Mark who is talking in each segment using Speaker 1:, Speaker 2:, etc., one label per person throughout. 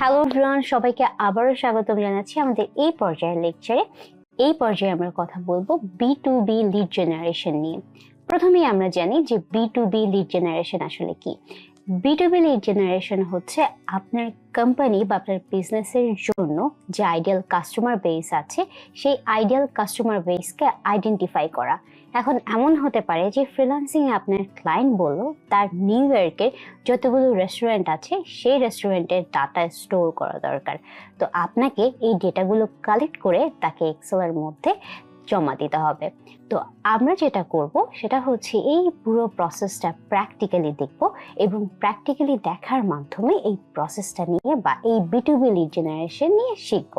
Speaker 1: Hello everyone, সবাইকে আবারও স্বাগতম জানাচ্ছি আমাদের এই পর্যায়ের লেকচারে। এই পর্যায়ে আমরা কথা বলবো B2B লিড জেনারেশন নিয়ে। প্রথমেই আমরা জানি যে B2B লিড জেনারেশন আসলে কি। B2B লিড জেনারেশন হচ্ছে আপনার কোম্পানি বা আপনার বিজনেসের জন্য যে আইডিয়াল কাস্টমার বেস আছে, সেই আইডিয়াল কাস্টমার বেসকে আইডেন্টিফাই করা। এখন এমন হতে পারে যে ফ্রিল্যান্সিং এ আপনার ক্লায়েন্ট বলল তার নিউ ইয়র্কের যতগুলো রেস্টুরেন্ট আছে সেই রেস্টুরেন্টের ডাটা স্টোর করা দরকার। তো আপনাকে এই ডেটাগুলো কালেক্ট করে তাকে এক্সেলের মধ্যে জমা দিতে হবে। তো আমরা যেটা করব সেটা হচ্ছে এই পুরো প্রসেসটা প্র্যাকটিক্যালি দেখব এবং প্র্যাকটিক্যালি দেখার মাধ্যমে এই প্রসেসটা নিয়ে বা এই B2B লিড জেনারেশন নিয়ে শিখব।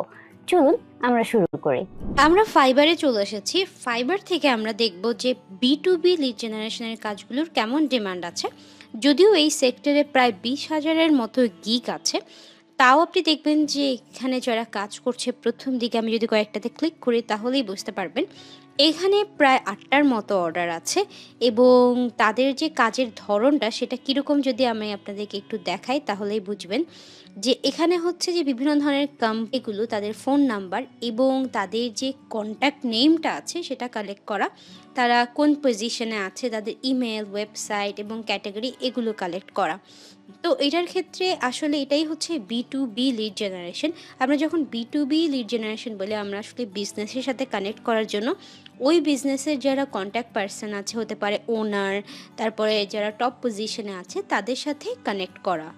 Speaker 1: চলুন আমরা শুরু করি।
Speaker 2: আমরা ফাইবারে চলে এসেছি। ফাইবার থেকে আমরা দেখব যে B2B লিড জেনারেশনের কাজগুলোর কেমন ডিমান্ড আছে। যদিও এই সেক্টরে প্রায় 20,000-এর মতো গিগ আছে, তাও আপনি দেখবেন যে এখানে যারা কাজ করছে প্রথম দিকে আমি যদি কয়েকটাতে ক্লিক করি তাহলেই বুঝতে পারবেন এখানে প্রায় 8টার মতো অর্ডার আছে এবং তাদের যে কাজের ধরনটা সেটা কীরকম যদি আমি আপনাদেরকে একটু দেখাই তাহলেই বুঝবেন যে এখানে হচ্ছে যে বিভিন্ন ধরনের কোম্পানিগুলো তাদের ফোন নাম্বার এবং তাদের যে কন্ট্যাক্ট নেমটা আছে সেটা কালেক্ট করা, তারা কোন পজিশনে আছে, তাদের ইমেল, ওয়েবসাইট এবং ক্যাটাগরি এগুলো কালেক্ট করা। তো এটার ক্ষেত্রে আসলে এটাই হচ্ছে B2B লিড জেনারেশন। আমরা যখন B2B লিড জেনারেশন বলি আমরা আসলে বিজনেসের সাথে কানেক্ট করার জন্য ওই বিজনেসের যারা কন্ট্যাক্ট পারসন আছে, হতে পারে ওনার, তারপরে যারা টপ পজিশনে আছে তাদের সাথে কানেক্ট করা।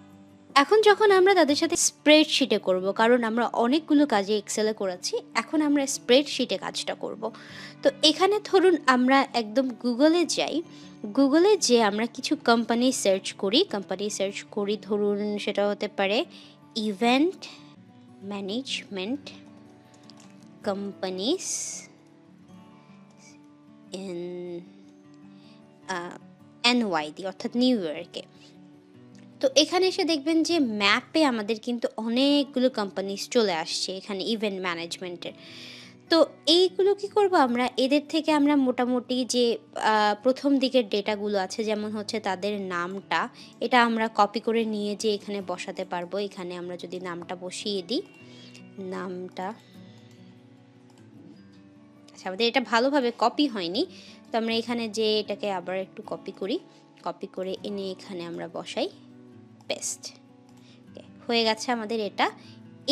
Speaker 2: এখন যখন আমরা তাদের সাথে স্প্রেডশিটে করব, কারণ আমরা অনেকগুলো কাজে এক্সেলে করেছি, এখন আমরা স্প্রেডশিটে কাজটা করব। তো এখানে ধরুন আমরা একদম গুগলে যাই, গুগলে যে আমরা কিছু কোম্পানি সার্চ করি ধরুন সেটা হতে পারে event management companies in NYD অর্থাৎ নিউ ইয়র্কে। তো এখানে এসে দেখবেন যে ম্যাপে আমাদের কিন্তু অনেকগুলো কোম্পানিজ চলে আসছে এখানে ইভেন্ট ম্যানেজমেন্টের। তো এইগুলো কি করব, আমরা এদের থেকে আমরা মোটামুটি যে প্রথম দিকের ডেটাগুলো আছে যেমন হচ্ছে তাদের নামটা, এটা আমরা কপি করে নিয়ে যে এখানে বসাতে পারবো। এখানে আমরা যদি নামটা বসিয়ে দিই, নামটা আচ্ছা আমাদের এটা ভালোভাবে কপি হয়নি, তো আমরা এখানে যে এটাকে আবার একটু কপি করে এনে এখানে আমরা বসাই, পেস্ট। হয়ে গেছে আমাদের এটা।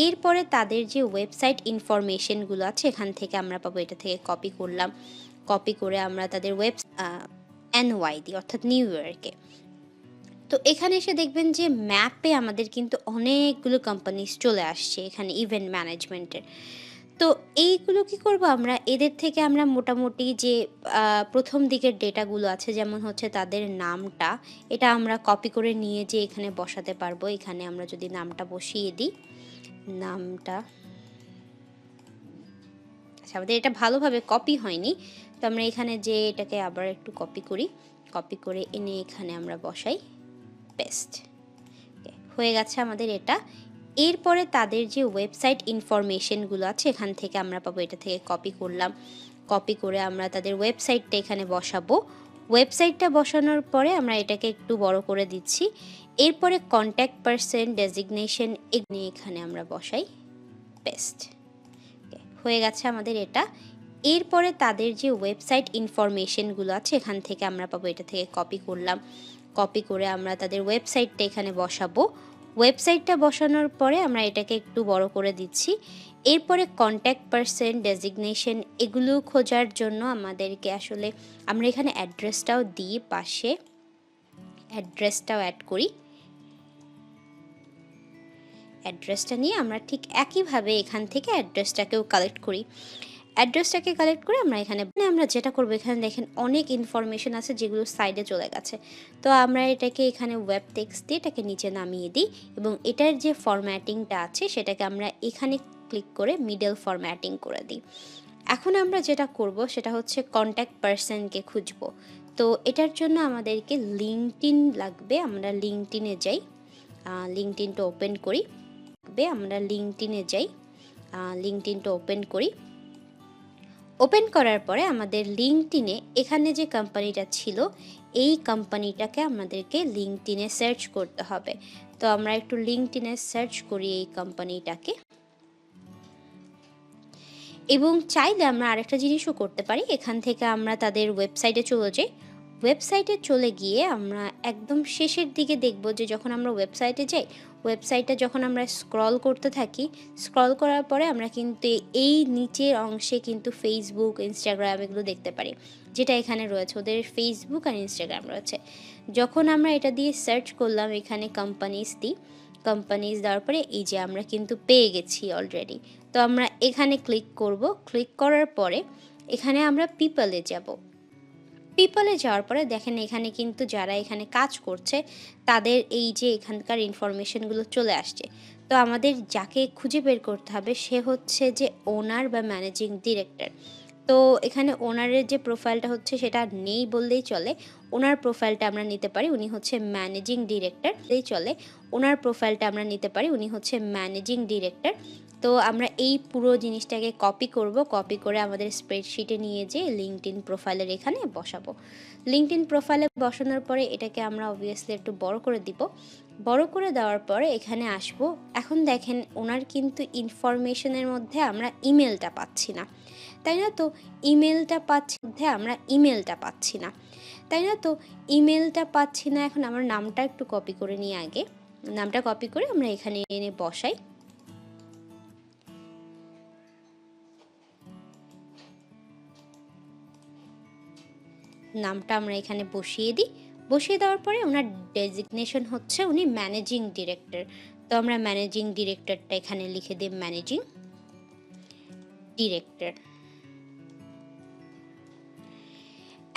Speaker 2: এরপরে তাদের যে ওয়েবসাইট ইনফরমেশনগুলো আছে এখান থেকে আমরা পাবো, এটা থেকে কপি করে আমরা তাদের NYD অর্থাৎ নিউ ইয়র্কে। তো এখানে এসে দেখবেন যে ম্যাপে আমাদের কিন্তু অনেকগুলো কোম্পানিজ চলে আসছে এখানে ইভেন্ট ম্যানেজমেন্টের। তো এইগুলো কি করব, আমরা এদের থেকে আমরা মোটামুটি যে প্রথম দিকের ডেটাগুলো আছে যেমন হচ্ছে তাদের নামটা, এটা আমরা কপি করে নিয়ে যে এখানে বসাতে পারবো। এখানে আমরা যদি নামটা বসিয়ে দিই, নামটা আচ্ছা আমাদের এটা ভালোভাবে কপি হয়নি, তো আমরা এখানে যে এটাকে আবার একটু কপি করে এনে এখানে আমরা বসাই, পেস্ট। হয়ে গেছে আমাদের এটা। এরপরে তাদের যে ওয়েবসাইট ইনফরমেশনগুলো আছে এখান থেকে আমরা পাবো, এটা থেকে কপি করে আমরা তাদের ওয়েবসাইটটা এখানে বসাবো। ওয়েবসাইটটা বসানোর পরে আমরা এটাকে একটু বড় করে দিচ্ছি। এরপরে কন্ট্যাক্ট পারসন ডেজিগনেশন এখানে আমরা বসাই, পেস্ট। হয়ে গেছে আমাদের এটা। এরপরে তাদের যে ওয়েবসাইট ইনফরমেশনগুলো আছে এখান থেকে আমরা পাবো, এটা থেকে কপি করে আমরা তাদের ওয়েবসাইটটা এখানে বসাবো। ওয়েবসাইটটা বসানোর পরে আমরা এটাকে একটু বড় করে দিচ্ছি। এরপরে কন্ট্যাক্ট পারসন ডেজিগনেশন এগুলো খোঁজার জন্য আমাদেরকে আসলে আমরা এখানে অ্যাড্রেসটাও দিই, পাশে অ্যাড্রেসটাও অ্যাড করি। অ্যাড্রেসটা নিয়ে আমরা ঠিক একইভাবে এখান থেকে অ্যাড্রেসটাকেও কালেক্ট করি। অ্যাড্রেসটাকে কালেক্ট করে আমরা এখানে আমরা যেটা করবো, এখানে দেখেন অনেক ইনফরমেশন আছে যেগুলো সাইডে চলে গেছে। তো আমরা এটাকে এখানে ওয়েব টেক্সট দিয়ে এটাকে নিচে নামিয়ে দিই এবং এটার যে ফরম্যাটিংটা আছে সেটাকে আমরা এখানে ক্লিক করে মিডল ফরম্যাটিং করে দিই। এখন আমরা যেটা করব সেটা হচ্ছে কন্ট্যাক্ট পারসনকে খুঁজবো। তো এটার জন্য আমাদেরকে লিঙ্কডইন লাগবে। আমরা লিঙ্কডইনে যাই, লিঙ্কডইনটা ওপেন করি। লিঙ্কডইনটা ওপেন করার পরে আমাদের লিঙ্কডইনে এখানে যে কোম্পানিটা ছিল এই কোম্পানিটাকে আমাদেরকে লিঙ্কডইনে সার্চ করতে হবে। তো তো আমরা একটু লিঙ্কডইনে সার্চ করি এই কোম্পানিটাকে। এবং চাইলে আমরা আরেকটা জিনিসও করতে পারি, এখান থেকে আমরা তাদের ওয়েবসাইটে চলে যাই। ওয়েবসাইটে চলে গিয়ে আমরা একদম শেষের দিকে দেখব যে যখন আমরা ওয়েবসাইটে যাই, ওয়েবসাইটটা যখন আমরা স্ক্রল করতে থাকি, স্ক্রল করার পরে আমরা কিন্তু এই নিচের অংশে কিন্তু ফেসবুক, ইনস্টাগ্রাম এগুলো দেখতে পারি, যেটা এখানে রয়েছে, ওদের ফেসবুক আর ইনস্টাগ্রাম রয়েছে। যখন আমরা এটা দিয়ে সার্চ করলাম এখানে কোম্পানিজ দেওয়ার পরে এই যে আমরা কিন্তু পেয়ে গেছি অলরেডি। তো আমরা এখানে ক্লিক করব। ক্লিক করার পরে এখানে আমরা পিপলে যাব। পিপলে যাওয়ার পরে দেখেন এখানে কিন্তু যারা এখানে কাজ করছে তাদের এই যে এখানকার ইনফরমেশনগুলো চলে আসছে। তো আমাদের যাকে খুঁজে বের করতে হবে সে হচ্ছে যে ওনার বা ম্যানেজিং ডিরেক্টর। তো এখানে ওনারের যে প্রোফাইলটা হচ্ছে সেটা নেই বললেই চলে, ওনার প্রোফাইলটা আমরা নিতে পারি, উনি হচ্ছে ম্যানেজিং ডিরেক্টর চলে। ওনার প্রোফাইলটা আমরা নিতে পারি, উনি হচ্ছে ম্যানেজিং ডিরেক্টর। তো আমরা এই পুরো জিনিসটাকে কপি করব, কপি করে আমাদের স্প্রেডশিটে নিয়ে যেয়ে লিঙ্কডইন প্রোফাইলের এখানে বসাবো। লিঙ্কডইন প্রোফাইলে বসানোর পরে এটাকে আমরা অবভিয়াসলি একটু বড় করে দিব। বড় করে দেওয়ার পরে এখানে আসব। এখন দেখেন ওনার কিন্তু ইনফরমেশনের মধ্যে আমরা ইমেলটা পাচ্ছি না, তাই না? তো ইমেলটা পাচ্ছি আমরা ইমেলটা পাচ্ছি না, তাই না? তো ইমেলটা পাচ্ছি না। এখন আমার নামটা একটু কপি করে নিয়ে আগে নামটা কপি করে আমরা এখানে এনে বসাই। নামটা আমরা এখানে বসিয়ে দিই। বসিয়ে দেওয়ার পরে ওনার ডেজিগনেশন হচ্ছে উনি ম্যানেজিং ডিরেক্টর। তো আমরা ম্যানেজিং ডিরেক্টরটা এখানে লিখে দিই, ম্যানেজিং ডিরেক্টর।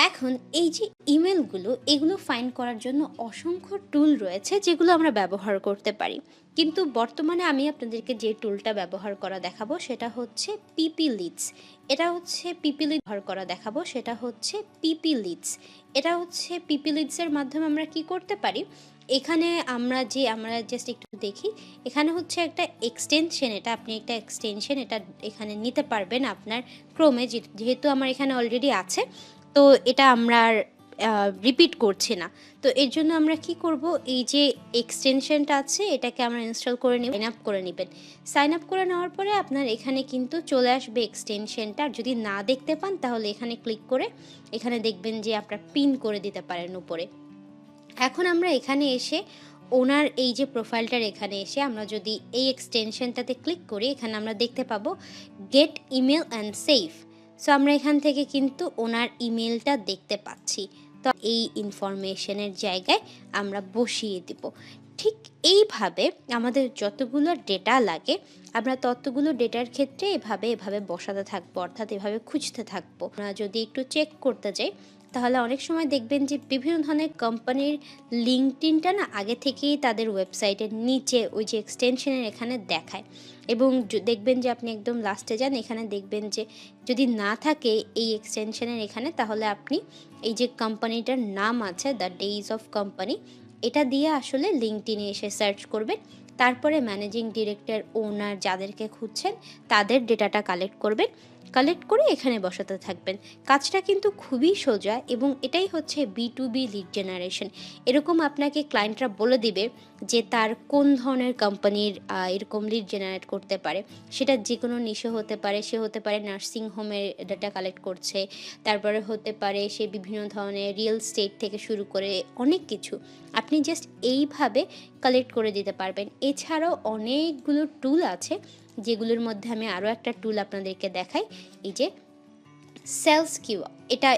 Speaker 2: এখন এই যে ইমেলগুলো, এগুলো ফাইন্ড করার জন্য অসংখ্য টুল রয়েছে যেগুলো আমরা ব্যবহার করতে পারি, কিন্তু বর্তমানে আমি আপনাদেরকে যে টুলটা ব্যবহার করা দেখাবো সেটা হচ্ছে পিপি লিডস। এটা হচ্ছে পিপি লিড ব্যবহার করা দেখাবো সেটা হচ্ছে পিপি লিডস। এটা হচ্ছে পিপি লিডসের মাধ্যমে আমরা কি করতে পারি, এখানে আমরা জাস্ট একটু দেখি। এখানে হচ্ছে একটা এক্সটেনশন, এটা আপনি একটা এক্সটেনশন এটা এখানে নিতে পারবেন আপনার ক্রোমে, যেহেতু আমার এখানে অলরেডি আছে তো এটা আমরা রিপিট করছি না। তো এর জন্য আমরা কি করব, এই যে এক্সটেনশনটা আছে এটাকে আমরা ইনস্টল করে নিব, সাইন আপ করে নেবেন। সাইন আপ করে নেওয়ার পরে আপনার এখানে কিন্তু চলে আসবে এক্সটেনশনটা। যদি না দেখতে পান তাহলে এখানে ক্লিক করে এখানে দেখবেন যে আপনার পিন করে দিতে পারেন উপরে। এখন আমরা এখানে এসে ওনার এই যে প্রোফাইলটার এখানে এসে আমরা যদি এই এক্সটেনশনটাতে ক্লিক করি, এখানে আমরা দেখতে পাবো get email and save. So আমরা এখান থেকে কিন্তু ওনার ইমেলটা দেখতে পাচ্ছি। তো এই ইনফরমেশনের জায়গায় আমরা বসিয়ে দিব। ঠিক এইভাবে আমাদের যতগুলো ডেটা লাগে আমরা ততগুলো ডেটার ক্ষেত্রে এভাবে বসাতে থাকবো, অর্থাৎ এভাবে খুঁজতে থাকবো। আমরা যদি একটু চেক করতে যাই তাহলে অনেক সময় দেখবেন যে বিভিন্ন ধরনের কোম্পানির লিঙ্কডইনটা না আগে থেকেই তাদের ওয়েবসাইটের নিচে ওই যে এক্সটেনশনের এখানে দেখায়, এবং দেখবেন যে আপনি একদম লাস্টে যান, এখানে দেখবেন যে যদি না থাকে এই এক্সটেনশনের এখানে, তাহলে আপনি এই যে কোম্পানিটার নাম আছে দ্য ডেইজ অফ কোম্পানি, এটা দিয়ে আসলে লিঙ্কডইনে এসে সার্চ করবেন। তারপরে ম্যানেজিং ডিরেক্টর, ওনার যাদেরকে খুঁজছেন তাদের ডেটাটা কালেক্ট করবেন, কালেক্ট করে এখানে বসাতে থাকবেন। কাজটা কিন্তু খুবই সোজা, এবং এটাই হচ্ছে B2B লিড জেনারেশন। এরকম আপনাকে ক্লায়েন্টরা বলে দিবে যে তার কোন ধরনের কোম্পানির এরকম লিড জেনারেট করতে পারে। সেটা যে কোনো নিশে হতে পারে, সে হতে পারে নার্সিং হোমের ডাটা কালেক্ট করছে, তারপরে হতে পারে সে বিভিন্ন ধরনের রিয়েল স্টেট থেকে শুরু করে অনেক কিছু আপনি জাস্ট এইভাবে কালেক্ট করে দিতে পারবেন। এছাড়াও অনেকগুলো টুল আছে যেগুলোর মধ্যে আমি আরও একটা টুল আপনাদেরকে দেখাই, এই যে সেলস কিউ।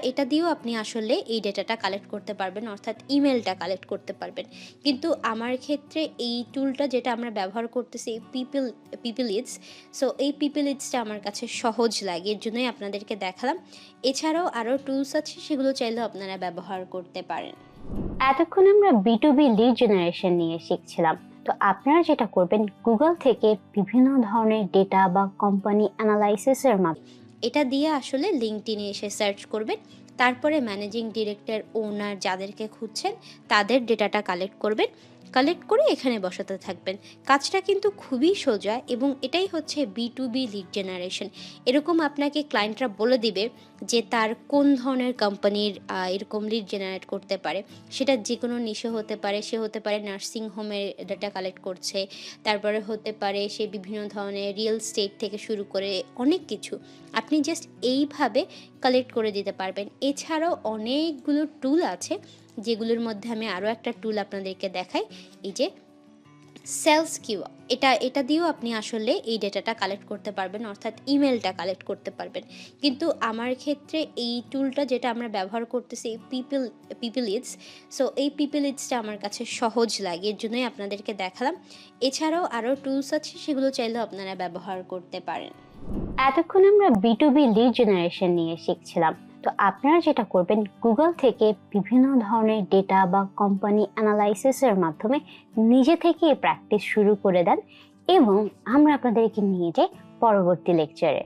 Speaker 2: এটা দিয়েও আপনি আসলে এই ডেটাটা কালেক্ট করতে পারবেন, অর্থাৎ ইমেলটা কালেক্ট করতে পারবেন। কিন্তু আমার ক্ষেত্রে এই টুলটা যেটা আমরা ব্যবহার করতেছি পিপি লিডস, সো এই পিপি লিডসটা আমার কাছে সহজ লাগে, এর জন্যই আপনাদেরকে দেখালাম। এছাড়াও আরও টুলস আছে, সেগুলো চাইলেও আপনারা ব্যবহার করতে পারেন।
Speaker 1: এতক্ষণ আমরা B2B লিড জেনারেশন নিয়ে শিখছিলাম। তো আপনারা যেটা করবেন, গুগল থেকে বিভিন্ন ধরনের ডেটা বা কোম্পানি অ্যানালাইসিসের মাধ্যমে
Speaker 2: এটা দিয়ে আসলে লিঙ্কডইনে এসে সার্চ করবেন, তারপরে ম্যানেজিং ডিরেক্টর, ওনার যাদেরকে খুঁজছেন তাদের ডেটাটা কালেক্ট করবেন, কালেক্ট করে এখানে বসাতে থাকবেন। কাজটা কিন্তু খুবই সোজা এবং এটাই হচ্ছে B2B লিড জেনারেশন। এরকম আপনাকে ক্লায়েন্টরা বলে দিবে যে তার কোন ধরনের কোম্পানির এরকম লিড জেনারেট করতে পারে। সেটা যে কোনো নিশে হতে পারে, সে হতে পারে নার্সিং হোমের ডাটা কালেক্ট করছে, তারপরে হতে পারে সে বিভিন্ন ধরনের রিয়েল এস্টেট থেকে শুরু করে অনেক কিছু আপনি জাস্ট এইভাবে কালেক্ট করে দিতে পারবেন। এছাড়াও অনেকগুলো টুল আছে, যেগুলোর মধ্যে আমি আরও একটা টুল আপনাদেরকে দেখাই, এই যে সেলস কিউ। এটা দিয়েও আপনি আসলে এই ডেটাটা কালেক্ট করতে পারবেন, অর্থাৎ ইমেলটা কালেক্ট করতে পারবেন। কিন্তু আমার ক্ষেত্রে এই টুলটা যেটা আমরা ব্যবহার করতেছি পিপল লিডস, সো এই পিপল লিডসটা আমার কাছে সহজ লাগে, এর জন্যই আপনাদেরকে দেখালাম। এছাড়াও আরও টুলস আছে, সেগুলো চাইলেও আপনারা ব্যবহার করতে পারেন।
Speaker 1: এতক্ষণ আমরা B2B লিড জেনারেশন নিয়ে শিখছিলাম। তো আপনারা যেটা করবেন, গুগল থেকে বিভিন্ন ধরনের ডেটা বা কোম্পানি অ্যানালাইসিসের মাধ্যমে নিজে থেকে প্র্যাকটিস শুরু করে দেন এবং আমরা আপনাদেরকে নিয়ে যাই পরবর্তী লেকচারে।